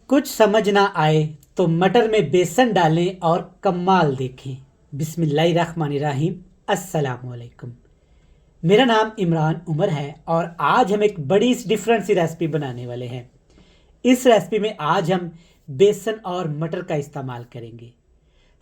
कुछ समझ ना आए तो मटर में बेसन डालें और कमाल देखें। बिस्मिल्लाहिर्रहमानिर्रहीम। अस्सलाम वालेकुम। मेरा नाम इमरान उमर है और आज हम एक बड़ी डिफरेंट सी रेसिपी बनाने वाले हैं। इस रेसिपी में आज हम बेसन और मटर का इस्तेमाल करेंगे।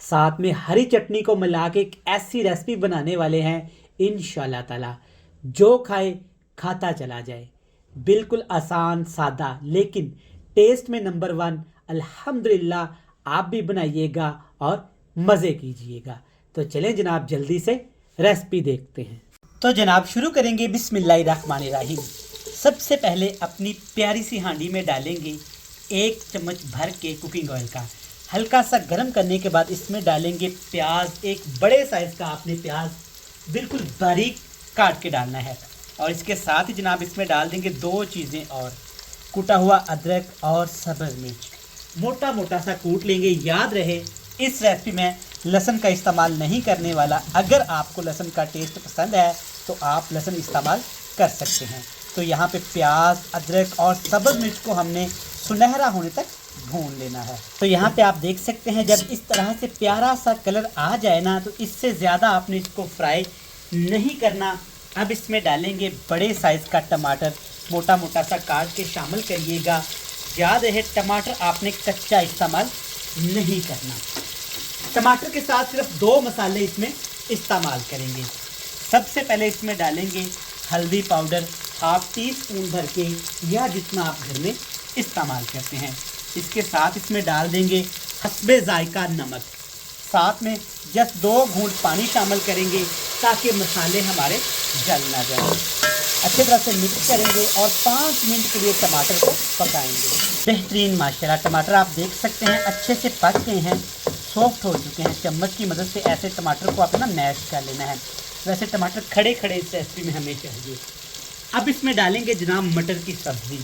साथ में हरी चटनी को मिला के एक ऐसी रेसिपी बनाने वाले हैं इंशाल्लाह ताला जो खाए खाता चला जाए। बिल्कुल आसान सादा लेकिन टेस्ट में नंबर वन। अल्हम्दुलिल्लाह आप भी बनाइएगा और मज़े कीजिएगा। तो चलें जनाब जल्दी से रेसिपी देखते हैं। तो जनाब शुरू करेंगे बिस्मिल्लाहिर्रहमानिर्रहीम। सबसे पहले अपनी प्यारी सी हांडी में डालेंगे 1 चम्मच भर के कुकिंग ऑयल का। हल्का सा गर्म करने के बाद इसमें डालेंगे प्याज। एक बड़े साइज़ का आपने प्याज बिल्कुल बारीक काट के डालना है। और इसके साथ ही जनाब इसमें डाल देंगे 2 चीज़ें और, कूटा हुआ अदरक और सब्ज़ मिर्च मोटा मोटा सा कूट लेंगे। याद रहे इस रेसिपी में लहसुन का इस्तेमाल नहीं करने वाला। अगर आपको लहसुन का टेस्ट पसंद है तो आप लहसुन इस्तेमाल कर सकते हैं। तो यहाँ पे प्याज, अदरक और सब्ज़ मिर्च को हमने सुनहरा होने तक भून लेना है। तो यहाँ पे आप देख सकते हैं जब इस तरह से प्यारा सा कलर आ जाए ना तो इससे ज़्यादा आपने इसको फ्राई नहीं करना। अब इसमें डालेंगे बड़े साइज़ का टमाटर, मोटा मोटा सा काट के शामिल करिएगा। याद रहे टमाटर आपने कच्चा इस्तेमाल नहीं करना। टमाटर के साथ सिर्फ 2 मसाले इसमें इस्तेमाल करेंगे। सबसे पहले इसमें डालेंगे हल्दी पाउडर 1/2 टीस्पून भर के, या जितना आप घर में इस्तेमाल करते हैं। इसके साथ इसमें डाल देंगे हस्बे जायका नमक। साथ में जस्ट 2 घूंट पानी शामिल करेंगे ताकि मसाले हमारे जल ना जाए। अच्छी तरह से मिक्स करेंगे और 5 मिनट के लिए टमाटर को पकाएंगे। बेहतरीन माशाल्लाह टमाटर आप देख सकते हैं अच्छे से पक गए हैं, सॉफ्ट हो चुके हैं। चम्मच की मदद से ऐसे टमाटर को आपने मैश कर लेना है। वैसे टमाटर खड़े खड़े इस रेसिपी में हमें चाहिए। अब इसमें डालेंगे जनाब मटर की सब्ज़ी।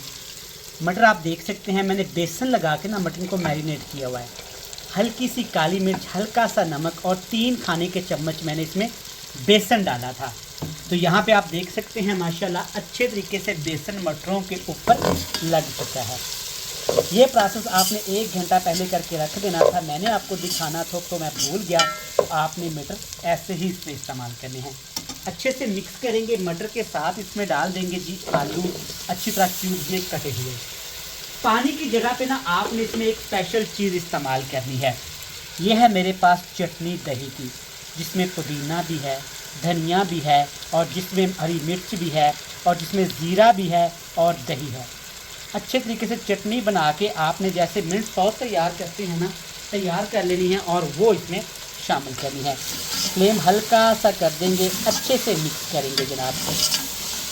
मटर आप देख सकते हैं मैंने बेसन लगा के ना मटन को मैरिनेट किया हुआ है। हल्की सी काली मिर्च, हल्का सा नमक और 3 खाने के चम्मच मैंने इसमें बेसन डाला था। तो यहाँ पे आप देख सकते हैं माशाल्लाह अच्छे तरीके से बेसन मटरों के ऊपर लग चुका है। ये प्रोसेस आपने 1 घंटा पहले करके रख देना था। मैंने आपको दिखाना था तो मैं भूल गया। तो आपने मटर ऐसे ही इसमें इस्तेमाल करने हैं। अच्छे से मिक्स करेंगे। मटर के साथ इसमें डाल देंगे जी आलू अच्छी तरह क्यूब में कटे हुए। पानी की जगह पे ना आपने इसमें एक स्पेशल चीज़ इस्तेमाल करनी है। यह है मेरे पास चटनी दही की, जिसमें पुदीना भी है, धनिया भी है और जिसमें हरी मिर्च भी है और जिसमें ज़ीरा भी है और दही है। अच्छे तरीके से चटनी बना के आपने जैसे मिंट सॉस तैयार करते हैं ना, तैयार कर लेनी है और वो इसमें शामिल करनी है। फ्लेम हल्का सा कर देंगे, अच्छे से मिक्स करेंगे जनाब।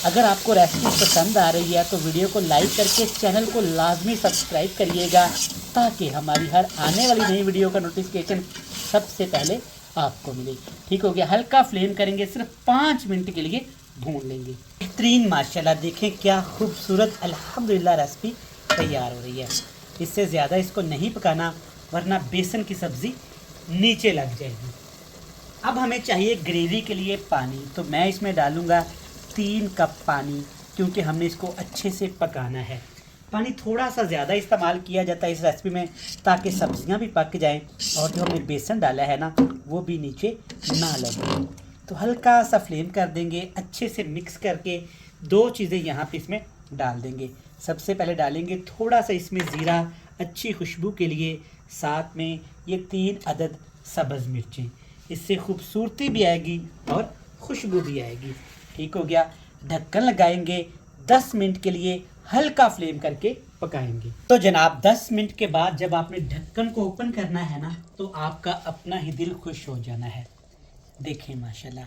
अगर आपको रेसिपी पसंद आ रही है तो वीडियो को लाइक करके चैनल को लाजमी सब्सक्राइब करिएगा ताकि हमारी हर आने वाली नई वीडियो का नोटिफिकेशन सबसे पहले आपको मिले। ठीक हो गया। हल्का फ्लेम करेंगे, सिर्फ 5 मिनट के लिए भून लेंगे। बेहतरीन माशाल्लाह देखें क्या खूबसूरत अल्हम्दुलिल्लाह रेसिपी तैयार हो रही है। इससे ज़्यादा इसको नहीं पकाना वरना बेसन की सब्ज़ी नीचे लग जाएगी। अब हमें चाहिए ग्रेवी के लिए पानी। तो मैं इसमें डालूँगा 3 कप पानी, क्योंकि हमने इसको अच्छे से पकाना है। पानी थोड़ा सा ज़्यादा इस्तेमाल किया जाता है इस रेसिपी में ताकि सब्जियां भी पक जाएं और जो हमने बेसन डाला है ना वो भी नीचे ना लगे। तो हल्का सा फ्लेम कर देंगे, अच्छे से मिक्स करके 2 चीज़ें यहाँ पे इसमें डाल देंगे। सबसे पहले डालेंगे थोड़ा सा इसमें ज़ीरा अच्छी खुशबू के लिए। साथ में ये 3 अदद सब्ज़ मिर्चें, इससे खूबसूरती भी आएगी और खुशबू भी आएगी। ठीक हो गया। ढक्कन लगाएंगे, 10 मिनट के लिए हल्का फ्लेम करके पकाएंगे। तो जनाब 10 मिनट के बाद जब आपने ढक्कन को ओपन करना है ना तो आपका अपना ही दिल खुश हो जाना है। देखें माशाल्लाह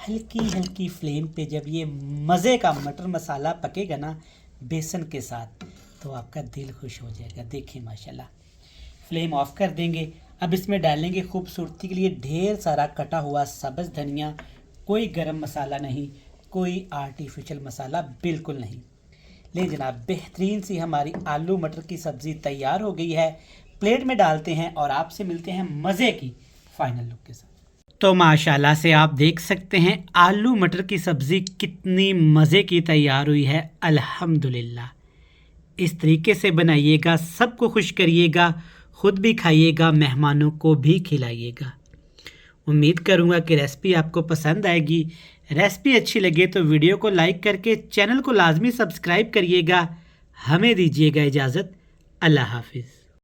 हल्की हल्की फ्लेम पे जब ये मज़े का मटर मसाला पकेगा ना बेसन के साथ तो आपका दिल खुश हो जाएगा। देखें माशाल्लाह। फ्लेम ऑफ कर देंगे। अब इसमें डालेंगे खूबसूरती के लिए ढेर सारा कटा हुआ सब्ज़ धनिया। कोई गरम मसाला नहीं, कोई आर्टिफिशियल मसाला बिल्कुल नहीं। ले जनाब बेहतरीन सी हमारी आलू मटर की सब्ज़ी तैयार हो गई है। प्लेट में डालते हैं और आपसे मिलते हैं मज़े की फाइनल लुक के साथ। तो माशाल्लाह से आप देख सकते हैं आलू मटर की सब्ज़ी कितनी मज़े की तैयार हुई है। अल्हम्दुलिल्लाह इस तरीके से बनाइएगा, सबको खुश करिएगा, ख़ुद भी खाइएगा, मेहमानों को भी खिलाइएगा। उम्मीद करूँगा कि रेसिपी आपको पसंद आएगी। रेसिपी अच्छी लगे तो वीडियो को लाइक करके चैनल को लाजमी सब्सक्राइब करिएगा। हमें दीजिएगा इजाज़त। अल्लाह हाफिज़।